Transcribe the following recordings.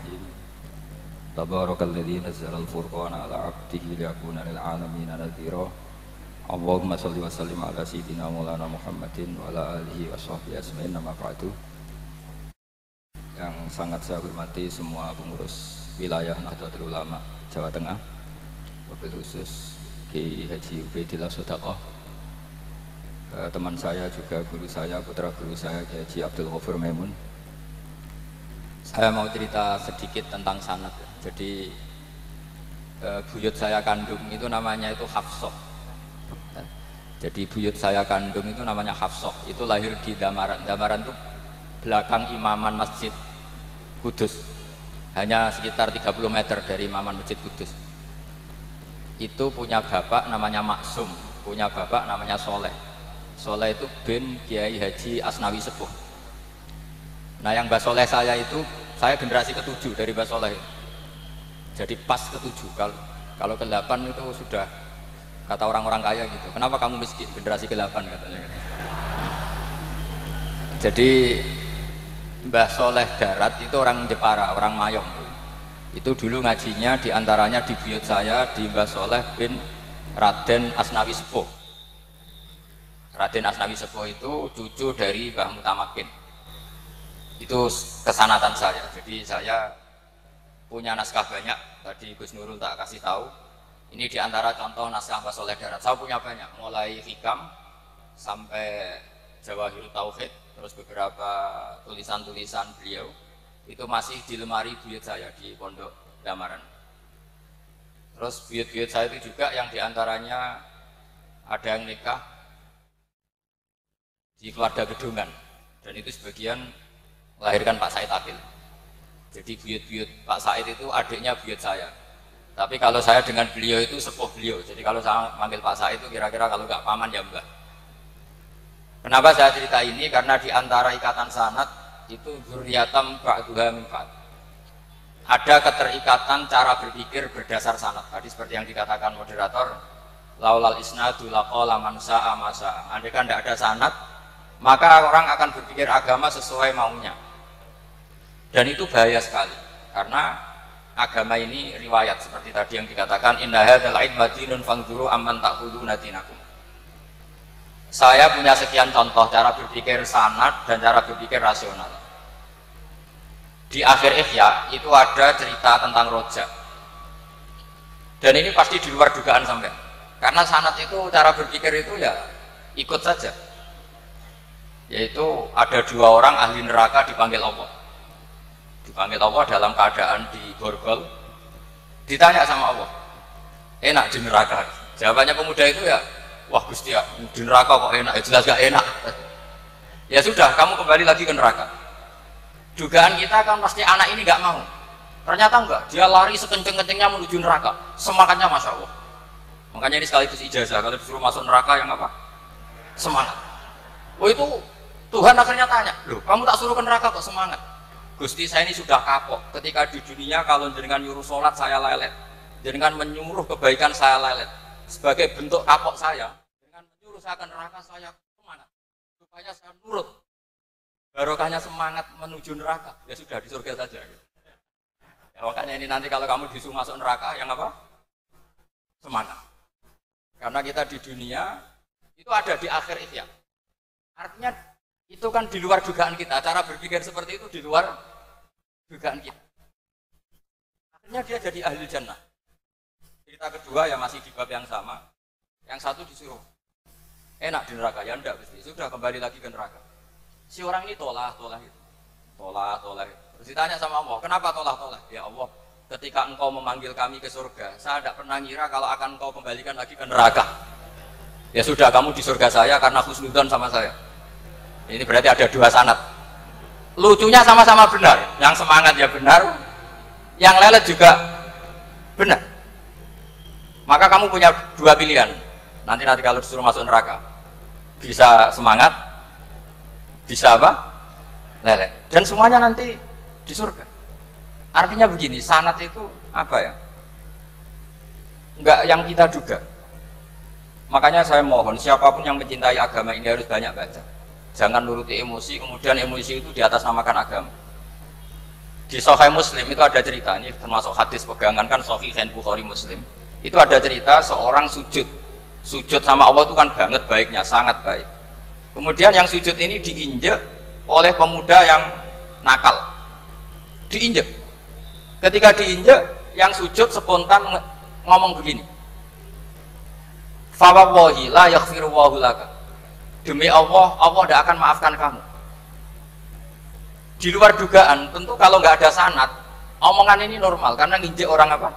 Bismillahirrahmanirrahim. Tabarakalladzi nazzala al-furqana ala 'abdihi liyakuna lil 'alamin nadhira. Allahumma shalli wa sallim ala sayyidina Maulana Muhammadin wa ala alihi wa sahbihi ajmain. Amma ba'du. Yang sangat saya hormati semua pengurus wilayah Nahdlatul Ulama Jawa Tengah, wabil khusus Ki Haji Ubaidillah Sodaqah, teman saya juga guru saya, putra guru saya Ki Haji Abdul Ghafur Maimun. Saya mau cerita sedikit tentang sanad. Jadi buyut saya kandung itu namanya itu Hafsah. Jadi buyut saya kandung itu namanya Hafsah. Itu lahir di Damaran. Damaran itu belakang Imaman Masjid Kudus. Hanya sekitar 30 meter dari Imaman Masjid Kudus. Itu punya bapak namanya Maksum, punya bapak namanya Soleh. Soleh itu bin Kiai Haji Asnawi Sepuh. Nah, yang Mbah Soleh saya itu, saya generasi ke-7 dari Mbah Soleh. Jadi pas ke-7. Kalau ke-8 itu sudah kata orang-orang kaya gitu. Kenapa kamu miskin? Generasi ke-8 katanya. Jadi Mbah Soleh Darat itu orang Jepara, orang Mayong. Itu dulu ngajinya diantaranya di buyut saya di Mbah Soleh bin Raden Asnawi Sepuh. Raden Asnawi Sepuh itu cucu dari Mbah Mutamakin. Itu kesanatan saya. Jadi saya punya naskah banyak. Tadi Gus Nurul tak kasih tahu. Ini diantara contoh naskah Mbah Soleh Darat. Saya punya banyak, mulai Hikam sampai Jawahirut Tauhid, terus beberapa tulisan-tulisan beliau itu masih di lemari buyut saya di Pondok Damaran. Terus buyut-buyut saya itu juga yang diantaranya ada yang nikah di keluarga Gedungan, dan itu sebagian melahirkan Pak Said Akil. Jadi buyut-buyut Pak Said itu adiknya buyut saya. Tapi kalau saya dengan beliau itu sepuh beliau. Jadi kalau saya manggil Pak Said itu kira-kira kalau nggak paman ya mbah. Kenapa saya cerita ini? Karena diantara ikatan sanad itu dzurriyatam ba'duha min ba'd. Ada keterikatan cara berpikir berdasar sanad. Tadi seperti yang dikatakan moderator, laulal isnadu laqala man sa'a ma sa'a. Andai kan tidak ada sanad, maka orang akan berpikir agama sesuai maunya. Dan itu bahaya sekali, karena agama ini riwayat seperti tadi yang dikatakan inna hadzal ilma dinun fanzuru amman ta'khuduna dinakum. Saya punya sekian contoh cara berpikir sanad dan cara berpikir rasional. Di akhir Ihya itu ada cerita tentang rojak. Dan ini pasti di luar dugaan sampai. Karena sanad itu cara berpikir itu ya ikut saja. Yaitu ada dua orang ahli neraka dipanggil Allah. Dipanggil Allah dalam keadaan di borgol. Ditanya sama Allah, enak di neraka? Jawabannya pemuda itu ya, wah Gusti ya, di neraka kok enak? Ya jelas gak enak. Ya sudah, kamu kembali lagi ke neraka. Dugaan kita kan pasti anak ini gak mau. Ternyata enggak, dia lari sekenceng-kencengnya menuju neraka. Semangatnya Masya Allah. Makanya ini sekaligus ijazah, kalau disuruh masuk neraka yang apa? Semangat. Oh itu Tuhan akhirnya tanya, loh kamu tak suruh ke neraka kok semangat? Gusti saya ini sudah kapok, ketika di dunia kalau jenengan nyuruh sholat saya lelet, jenengan menyuruh kebaikan saya lelet. Sebagai bentuk kapok saya, dengan menyuruh saya ke neraka saya semangat, supaya saya nurut. Barokahnya semangat menuju neraka, ya sudah di surga saja. Ya, makanya ini nanti kalau kamu disuruh masuk neraka, yang apa? Semangat. Karena kita di dunia itu ada di akhir ihya. Artinya itu kan di luar dugaan kita, cara berpikir seperti itu di luar dugaan kita. Akhirnya dia jadi ahli jannah. Cerita kedua ya masih di bab yang sama. Yang satu disuruh enak di neraka, ya enggak pasti. Sudah kembali lagi ke neraka. Si orang ini tolak itu. Tolak. Terus ditanya sama Allah, kenapa tolak? Ya Allah, ketika engkau memanggil kami ke surga, saya tidak pernah ngira kalau akan engkau kembalikan lagi ke neraka. Ya sudah, kamu di surga saya karena husnudzon sama saya. Ini berarti ada dua sanad. Lucunya sama-sama benar. Yang semangat ya benar, yang lelet juga benar. Maka kamu punya dua pilihan. Nanti kalau disuruh masuk neraka, bisa semangat, bisa apa? Lelet. Dan semuanya nanti di surga. Artinya begini, sanad itu apa ya? Enggak yang kita duga. Makanya saya mohon siapapun yang mencintai agama ini harus banyak baca. Jangan nuruti emosi, kemudian emosi itu di atas namakan agama. Di Sahih Muslim itu ada cerita, ini termasuk hadis pegangan kan Sahihain Bukhari Muslim. Itu ada cerita seorang sujud sama Allah itu kan banget baiknya, sangat baik. Kemudian yang sujud ini diinjek oleh pemuda yang nakal, diinjek. Ketika diinjek, yang sujud spontan ngomong begini, fa wallahi la yaghfiru Allahu laka, demi Allah, Allah tidak akan maafkan kamu. Di luar dugaan, tentu kalau nggak ada sanad, omongan ini normal karena nginjek orang apa?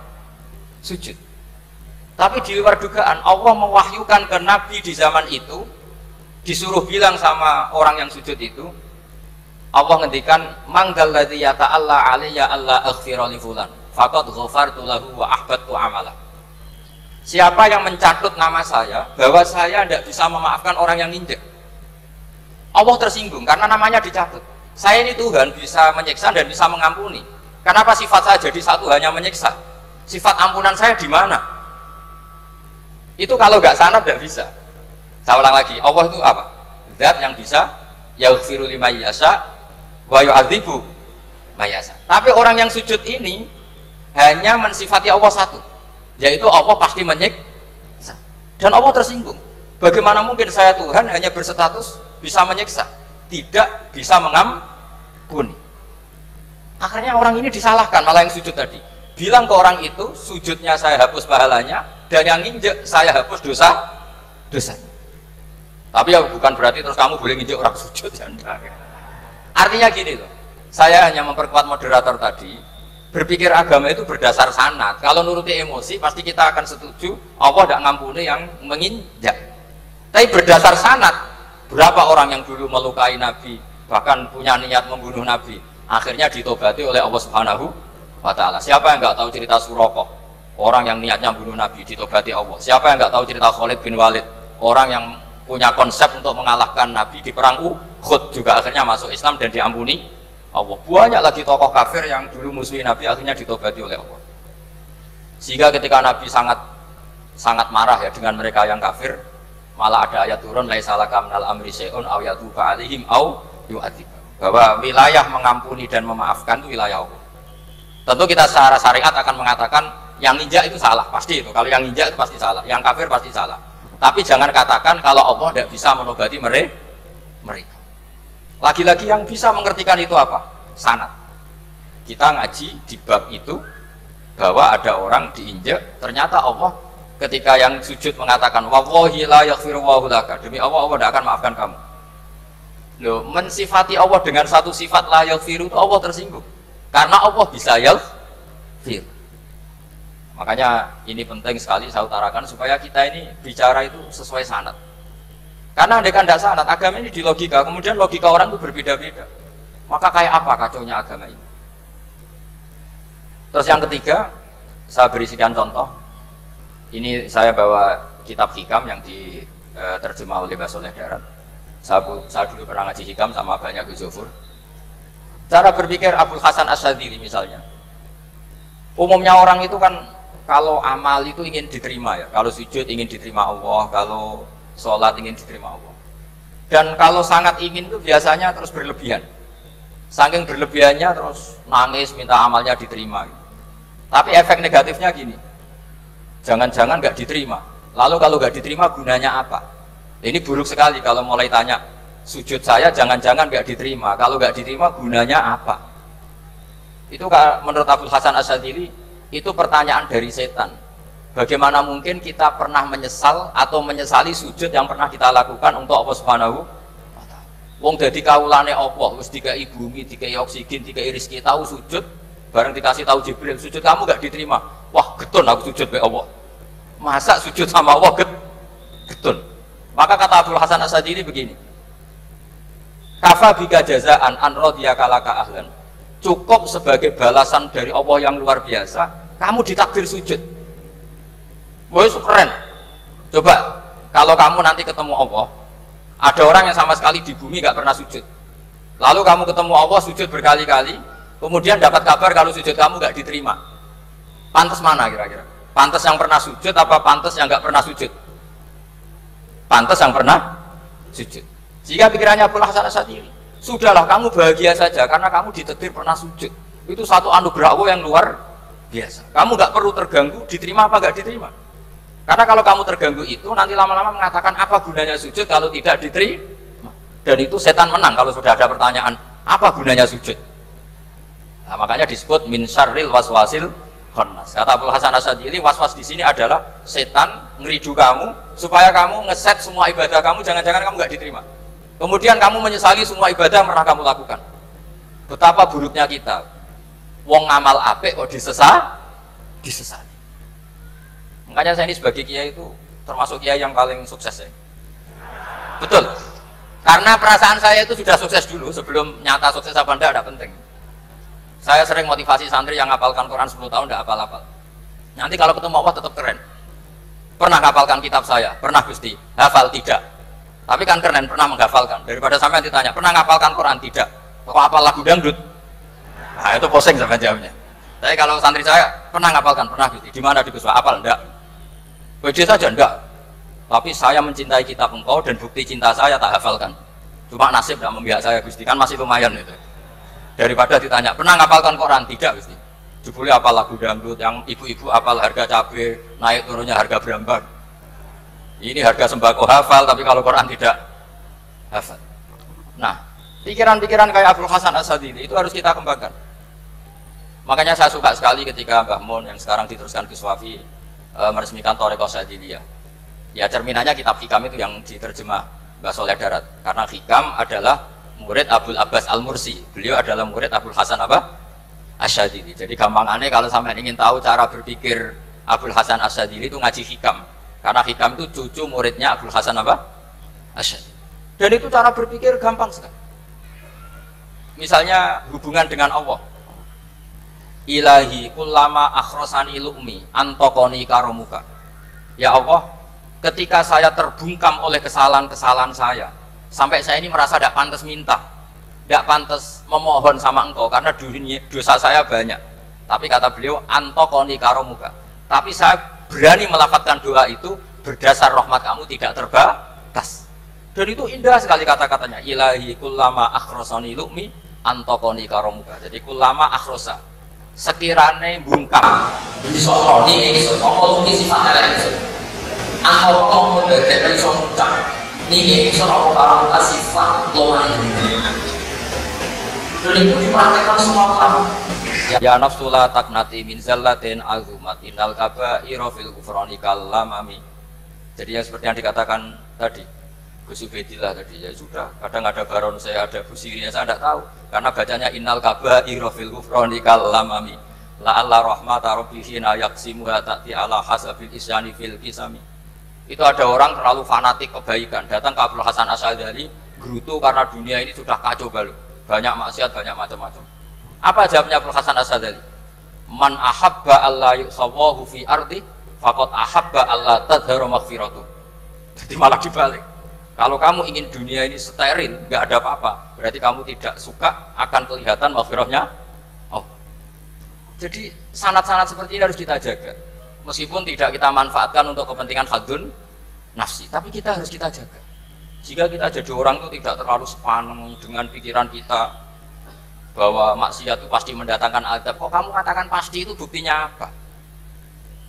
Sujud. Tapi di luar dugaan, Allah mewahyukan ke Nabi di zaman itu, disuruh bilang sama orang yang sujud itu, Allah ngendikan, mangdal ladzi yata'alla alayya alla aghfira li fulan faqad ghafartu lahu wa ahbattu amalah. Siapa yang mencatut nama saya bahwa saya tidak bisa memaafkan orang yang nginjek, Allah tersinggung karena namanya dicatut. Saya ini Tuhan, bisa menyiksa dan bisa mengampuni. Kenapa sifat saya jadi satu, hanya menyiksa? Sifat ampunan saya di mana? Itu kalau nggak sanad tidak bisa. Saya ulang lagi, Allah itu apa? Zat yang bisa yaghfiru liman yasha wa yu'adzibu may yasha. Tapi orang yang sujud ini hanya mensifati Allah satu, yaitu Allah pasti menyiksa. Dan Allah tersinggung. Bagaimana mungkin saya Tuhan hanya berstatus bisa menyiksa, tidak bisa mengampuni? Akhirnya orang ini disalahkan, malah yang sujud tadi bilang ke orang itu, sujudnya saya hapus pahalanya, dan yang nginjek saya hapus dosanya. Tapi ya bukan berarti terus kamu boleh nginjek orang sujud ya. Artinya gini loh, saya hanya memperkuat moderator tadi, berpikir agama itu berdasar sanad. Kalau nuruti emosi pasti kita akan setuju Allah tidak ngampuni yang menginjak. Tapi berdasar sanad, berapa orang yang dulu melukai Nabi, bahkan punya niat membunuh Nabi, akhirnya ditobati oleh Allah Subhanahu wa Ta'ala. Siapa yang nggak tahu cerita Suraqah, orang yang niatnya bunuh Nabi, ditobati Allah. Siapa yang nggak tahu cerita Khalid bin Walid, orang yang punya konsep untuk mengalahkan Nabi di perang Uhud, juga akhirnya masuk Islam dan diampuni Allah. Banyak lagi tokoh kafir yang dulu musuhi Nabi, akhirnya ditobati oleh Allah. Sehingga ketika Nabi sangat marah ya dengan mereka yang kafir, malah ada ayat turun, laisa laka minal amri syai'un aw yatuba alaihim aw yu'adzib, bahwa wilayah mengampuni dan memaafkan itu wilayah Allah. Tentu kita secara syariat akan mengatakan yang ninja itu salah, pasti itu. Kalau yang ninja itu pasti salah, yang kafir pasti salah. Tapi jangan katakan kalau Allah tidak bisa menobati mereka. Lagi-lagi yang bisa mengertikan itu apa? Sanad. Kita ngaji di bab itu bahwa ada orang diinjak, ternyata Allah ketika yang sujud mengatakan wallahi la yaghfiru Allahu laka, demi Allah, Allah tidak akan maafkan kamu. Loh, mensifati Allah dengan satu sifat la yaghfiru itu Allah tersinggung. Karena Allah bisa yaghfir. Makanya ini penting sekali saya utarakan supaya kita ini bicara itu sesuai sanad. Karena andai kan tidak sanad, agama ini di logika, kemudian logika orang itu berbeda-beda. Maka kayak apa kacaunya agama ini? Terus yang ketiga, saya beri sekian contoh. Ini saya bawa kitab Hikam yang diterjemah oleh Mbah Soleh Darat. Saya dulu pernah ngaji Hikam sama banyak Gus Zufur. Cara berpikir Abul Hasan Asyadzili misalnya. Umumnya orang itu kan kalau amal itu ingin diterima ya. Kalau sujud ingin diterima Allah, kalau sholat ingin diterima Allah. Dan kalau sangat ingin itu biasanya terus berlebihan. Saking berlebihannya terus nangis minta amalnya diterima. Tapi efek negatifnya gini. Jangan-jangan nggak diterima. Lalu kalau nggak diterima gunanya apa? Ini buruk sekali kalau mulai tanya sujud saya jangan-jangan nggak diterima. Kalau nggak diterima gunanya apa? Itu menurut Abul Hasan Asyadzili itu pertanyaan dari setan. Bagaimana mungkin kita pernah menyesal atau menyesali sujud yang pernah kita lakukan untuk Allah Subhanahu wa Ta'ala. Wong dadi kawulane Allah, wis dikai bumi, dikai oksigen, dikai rezeki, tahu sujud, bareng dikasih tahu Jibril, sujud kamu nggak diterima. Wah, getun aku sujud be Allah. Masa sujud sama Allah getun. Maka kata Abdul Hasan Asyadzili begini. Kafa bika jazaan an radiyaka laka ahlan. Cukup sebagai balasan dari Allah yang luar biasa, kamu ditakdir sujud. Wah, keren. Coba kalau kamu nanti ketemu Allah, ada orang yang sama sekali di bumi gak pernah sujud. Lalu kamu ketemu Allah sujud berkali-kali, kemudian dapat kabar kalau sujud kamu gak diterima. Pantas mana kira-kira? Pantas yang pernah sujud apa pantas yang gak pernah sujud? Pantas yang pernah sujud. Jika pikirannya Abul Hasan Asyadzili, sudahlah kamu bahagia saja karena kamu ditakdir pernah sujud. Itu satu anugerah Allah yang luar biasa. Kamu nggak perlu terganggu, diterima apa nggak diterima. Karena kalau kamu terganggu itu nanti lama-lama mengatakan apa gunanya sujud kalau tidak diterima. Dan itu setan menang kalau sudah ada pertanyaan apa gunanya sujud. Nah, makanya disebut min syarril waswasil khannas. Kata Abdul Hasan Asyadzili, waswas di sini adalah setan ngeridu kamu supaya kamu ngeset semua ibadah kamu, jangan-jangan kamu nggak diterima. Kemudian kamu menyesali semua ibadah yang pernah kamu lakukan. Betapa buruknya kita. Wong ngamal apik kok disesali. Makanya saya ini sebagai kiai itu termasuk kiai yang paling sukses ya. Betul. Karena perasaan saya itu sudah sukses dulu sebelum nyata sukses apa enggak ada penting. Saya sering motivasi santri yang ngapalkan Quran 10 tahun enggak hafal-hafal. Nanti kalau ketemu Allah tetap keren. Pernah hafalkan kitab saya? Pernah Gusti. Hafal tidak. Tapi kan keren pernah menghafalkan. Daripada sampai ditanya, pernah ngapalkan Quran? Tidak. Kok hafal lagu dangdut? Nah, itu posing sama jawabnya. Tapi kalau santri saya pernah ngapalkan? Pernah Gusti. Di mana di Gus? Hafal enggak? Beda saja enggak. Tapi saya mencintai kitab engkau dan bukti cinta saya tak hafalkan. Cuma nasib tidak membiak saya Gusti, kan masih lumayan itu. Daripada ditanya, pernah ngapalkan Quran? Tidak Gusti. Jebule apal lagu dangdut, yang ibu-ibu apal harga cabai, naik turunnya harga berambang. Ini harga sembako hafal, tapi kalau Quran tidak hafal. Nah, pikiran-pikiran kayak Abdul Hasan Asyadzili itu harus kita kembangkan. Makanya saya suka sekali ketika Mbah Mun yang sekarang diteruskan Gus Wafi meresmikan Thariqah Syadziliyah. Ya cerminannya kitab Hikam itu yang diterjemah Mbah Soleh Darat. Karena Hikam adalah murid Abdul Abbas Al-Mursi. Beliau adalah murid Abdul Hasan Asyadzili. Jadi gampangannya kalau sampai ingin tahu cara berpikir Abdul Hasan Asyadzili itu ngaji Hikam. Karena Hikam itu cucu muridnya Abdul Hasan Asyadzili. Dan itu cara berpikir gampang sekali. Misalnya hubungan dengan Allah. Ilahi kullama akhrosani lu'mi antokoni karomuka. Ya Allah, ketika saya terbungkam oleh kesalahan-kesalahan saya, sampai saya ini merasa tidak pantas minta, tidak pantas memohon sama engkau karena dosa saya banyak. Tapi kata beliau, antokoni karomuka. Tapi saya berani melafadzkan doa itu berdasar rahmat kamu tidak terbatas. Dan itu indah sekali kata-katanya. Ilahi kullama akhrosani lu'mi antokoni karomuka. Jadi kullama akhrosa, sekirane bungkam iso ini iso ngomong iki sifatnya lek iso angko ngomong dek iso ngucap niki iso apa karo sifat loan dan itu dipraktekkan semua kamu ya nafsula taknati min zallatin azumatin al kaba'ira fil kufrani kalamami. Jadi yang seperti yang dikatakan tadi Gus Ubedillah tadi, ya sudah, kadang ada baron saya, ada busiri, saya tidak tahu karena bacanya innal kaba'ira fil kufrani kalamami la'alla rahmata rabbihina yaksimuha ta'ti ala hasabil isyani fil kisami. Itu ada orang terlalu fanatik kebaikan datang ke Abdul Hasan Asyadzili gerutu karena dunia ini sudah kacau balau, banyak maksiat, banyak macam-macam. Apa jawabnya Abdul Hasan Asyadzili? Man ahabba alla yusawahu fi ardi faqad ahabba alla tadharu maghfiratuh. Jadi malah dibalik. Kalau kamu ingin dunia ini steril, nggak ada apa-apa, berarti kamu tidak suka akan kelihatan maghfirahnya. Oh, jadi sanad-sanad seperti ini harus kita jaga. Meskipun tidak kita manfaatkan untuk kepentingan hadun nafsi, tapi kita harus kita jaga. Jika kita jadi orang itu tidak terlalu sepaneng dengan pikiran kita bahwa maksiat itu pasti mendatangkan adab. Kok kamu katakan pasti, itu buktinya apa?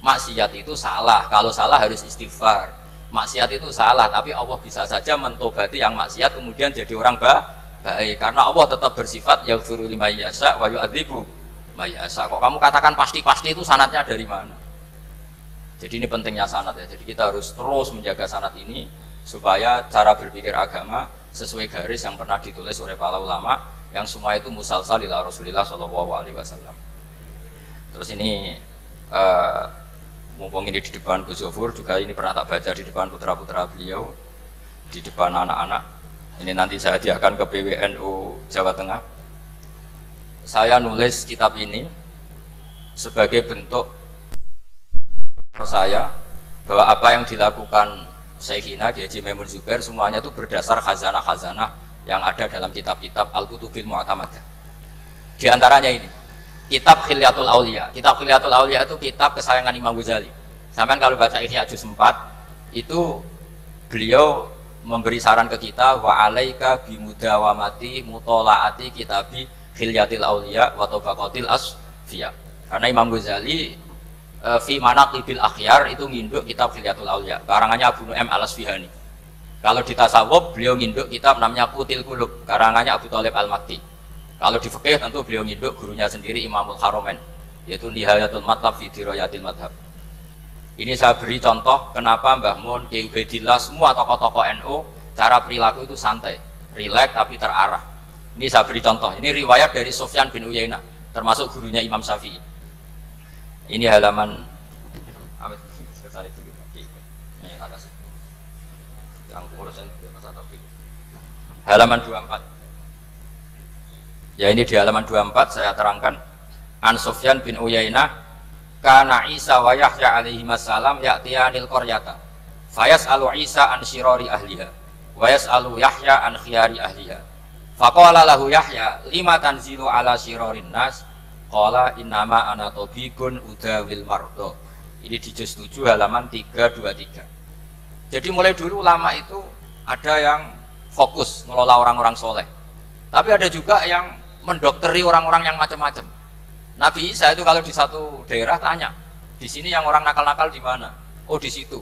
Maksiat itu salah, kalau salah harus istighfar. Maksiat itu salah, tapi Allah bisa saja mentobati yang maksiat kemudian jadi orang baik karena Allah tetap bersifat yaghfiru liman yasha wa yu'adzibu may yasha. Kok kamu katakan pasti-pasti, itu sanadnya dari mana? Jadi ini pentingnya sanad ya. Jadi kita harus terus menjaga sanad ini supaya cara berpikir agama sesuai garis yang pernah ditulis oleh para ulama yang semua itu musalsal ila Rasulillah sallallahu alaihi wasallam. Terus ini mumpung ini di depan Gus Zofur juga, ini pernah tak baca di depan putra-putra beliau, di depan anak-anak. Ini nanti saya hadiahkan ke PWNU Jawa Tengah. Saya nulis kitab ini sebagai bentuk saya bahwa apa yang dilakukan Syekhina Kiai Haji Maimun Zubair semuanya itu berdasar khazanah-khazanah yang ada dalam kitab-kitab Al-Kutubil Mu'tamadah. Di antaranya ini kitab Khilyatul Auliya. Kitab Khilyatul Auliya itu kitab kesayangan Imam Ghazali. Sampai kalau baca Ihya Juz 4 itu beliau memberi saran ke kita wa alaika bimudawamati mutolaati kitabi Khilyatil Auliya wa Tabaqatil Asfiya. Karena Imam Ghazali fi Manaqibil Akhyar itu nginduk kitab Khilyatul Auliya, karangannya Abu Nu'aim Al-Asfihani. Kalau di tasawuf beliau nginduk kitab namanya Qutil Qulub, karangannya Abu Thalib Al-Makti. Kalau di fikih tentu beliau nginduk gurunya sendiri Imamul Haramain, yaitu Nihayatul Matlab fi Dirayatil Madhab. Ini saya beri contoh kenapa Mbah Mun, Ki Ubaidillah, semua tokoh-tokoh NU cara perilaku itu santai, rileks tapi terarah. Ini saya beri contoh. Ini riwayat dari Sufyan bin Uyainah, termasuk gurunya Imam Syafi'i. Ini halaman halaman 24. Ya, ini di halaman 24 saya terangkan. An Sufyan bin Uyainah, kana Isa wa Yahya alaihi wassalam ya'tiyanil qaryata fayas'alu Isa an syirari ahliha wa yas'alu Yahya an khiyari ahliha. Faqala lahu Yahya, lima tanzilu ala syirarin nas? Qala innama ana tabibun udawil mardo. Ini di juz 7 halaman 323. Jadi mulai dulu ulama itu ada yang fokus mengelola orang-orang soleh, tapi ada juga yang mendokteri orang-orang yang macam-macam. Nabi Isa itu kalau di satu daerah tanya, di sini yang orang nakal-nakal di mana? Oh di situ.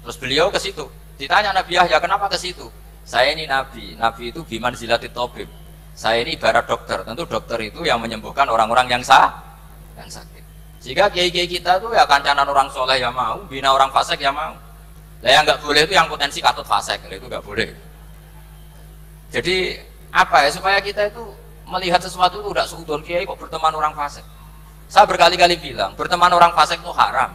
Terus beliau ke situ. Ditanya Nabi Yahya, kenapa ke situ? Saya ini nabi. Nabi itu biman zilatit tabib. Saya ini ibarat dokter. Tentu dokter itu yang menyembuhkan orang-orang yang sakit. Jika kiai-kiai kita tuh ya kancanan orang soleh yang mau, bina orang fasik yang mau. Nah yang nggak boleh itu yang potensi katut fasik, itu nggak boleh. Jadi apa ya, supaya kita itu melihat sesuatu itu tidak seudon kiai kok berteman orang fasik. Saya berkali-kali bilang berteman orang fasik itu haram.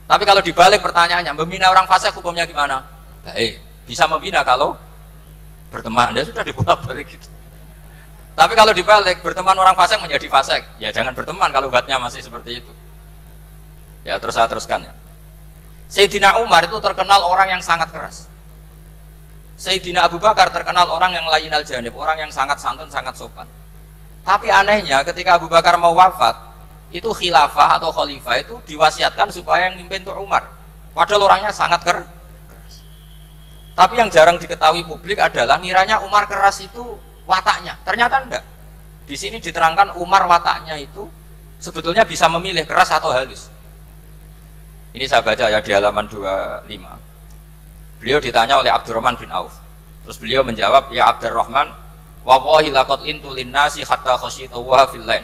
Tapi kalau dibalik pertanyaannya, membina orang fasik hukumnya gimana? Baik, bisa membina kalau berteman. Dia sudah dibolak-balik gitu. Tapi kalau dibalik berteman orang fasik menjadi fasik, ya jangan berteman kalau buatnya masih seperti itu. Ya terus saya teruskan ya. Sayyidina Umar itu terkenal orang yang sangat keras. Sayyidina Abu Bakar terkenal orang yang lainal janib, orang yang sangat santun, sangat sopan. Tapi anehnya ketika Abu Bakar mau wafat, itu khilafah atau khalifah itu diwasiatkan supaya yang mimpin itu Umar. Padahal orangnya sangat keras. Tapi yang jarang diketahui publik adalah ngiranya Umar keras itu wataknya. Ternyata enggak. Di sini diterangkan Umar wataknya itu sebetulnya bisa memilih keras atau halus. Ini saya baca ya di halaman 25. Beliau ditanya oleh Abdurrahman bin Auf. Terus beliau menjawab, ya Abdurrahman, wallahi laqad lintu linnasi hatta khasyitu wa fil lain.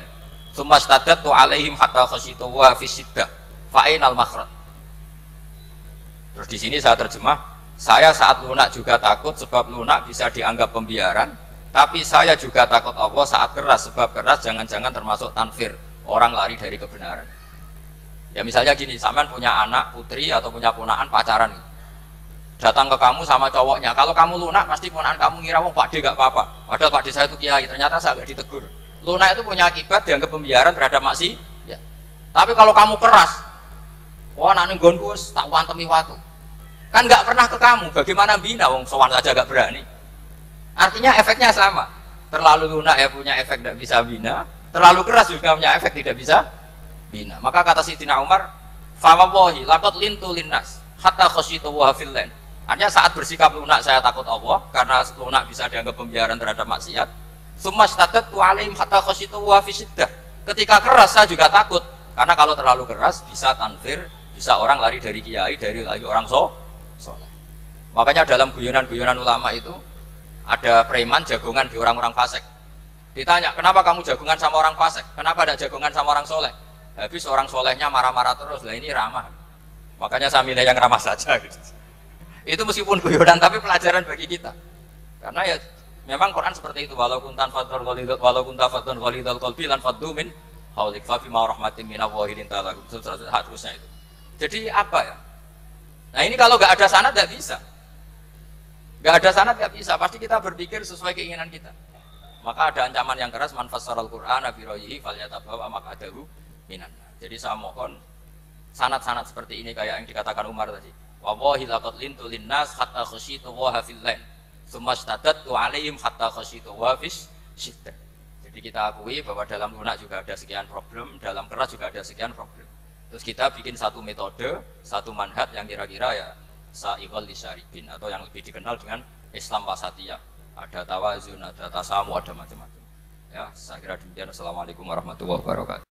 Tsumma stadatu alaihim hatta khasyitu wa fi siddah. Fa ainal makhraj. Terus di sini saya terjemah, saya saat lunak juga takut sebab lunak bisa dianggap pembiaran, tapi saya juga takut Allah saat keras sebab keras jangan-jangan termasuk tanfir, orang lari dari kebenaran. Ya misalnya gini, sampean punya anak, putri atau punya ponakan pacaran. Datang ke kamu sama cowoknya, kalau kamu lunak pasti ponakan kamu ngira wong Pak D gak apa-apa, padahal Pak D saya itu kiai, ternyata saya gak ditegur. Lunak itu punya akibat dianggap pembiaran terhadap maksiat ya. Tapi kalau kamu keras, wah nak nenggonku tak wantemi watu, kan gak pernah ke kamu, bagaimana bina wong sowan saja gak berani. Artinya efeknya sama, terlalu lunak ya punya efek tidak bisa bina, terlalu keras juga punya efek tidak bisa bina. Maka kata Sayyidina Umar, fa wallahi laqad lintu linnas hatta khasyitu wa fil lain. Hanya saat bersikap lunak saya takut Allah karena lunak bisa dianggap pembiaran terhadap maksiat. Tsumma stadatu alaihim hatta khasyitu wa fi siddah. Ketika keras saya juga takut karena kalau terlalu keras bisa tanfir, bisa orang lari dari kiai, dari lagi orang soleh. Makanya dalam guyonan-guyonan ulama itu ada preman jagongan di orang-orang fasik. Ditanya, kenapa kamu jagongan sama orang fasik? Kenapa tidak jagongan sama orang soleh? Habis orang solehnya marah-marah terus, lah ini ramah. Makanya saya milih yang ramah saja gitu. Itu meskipun guyonan tapi pelajaran bagi kita. Karena ya memang Quran seperti itu, walau kuntan fadhon ghalidhal qalbi lan faddu min haulik fa fi ma rahmatin min Allahi linta lahum, seterusnya itu. Jadi apa ya? Nah ini kalau nggak ada sanad nggak bisa. Nggak ada sanad nggak bisa, pasti kita berpikir sesuai keinginan kita. Maka ada ancaman yang keras, man fassaral Qur'ana bi ra'yihi falyatabawwa maq'adahu minan. Jadi saya mohon sanad-sanad seperti ini kayak yang dikatakan Umar tadi. Wallahi laqad lintu linnas hatta khasyitu wa fil lain. Tsumma stadatu alaihim hatta khasyitu wa fis siddah. Jadi kita akui bahwa dalam lunak juga ada sekian problem, dalam keras juga ada sekian problem. Terus kita bikin satu metode, satu manhaj yang kira-kira ya sa'iqal lisyaribin, atau yang lebih dikenal dengan Islam wasatiyah. Ada tawazun, ada tasamu, ada macam-macam. Ya, saya kira demikian. Assalamualaikum warahmatullahi wabarakatuh.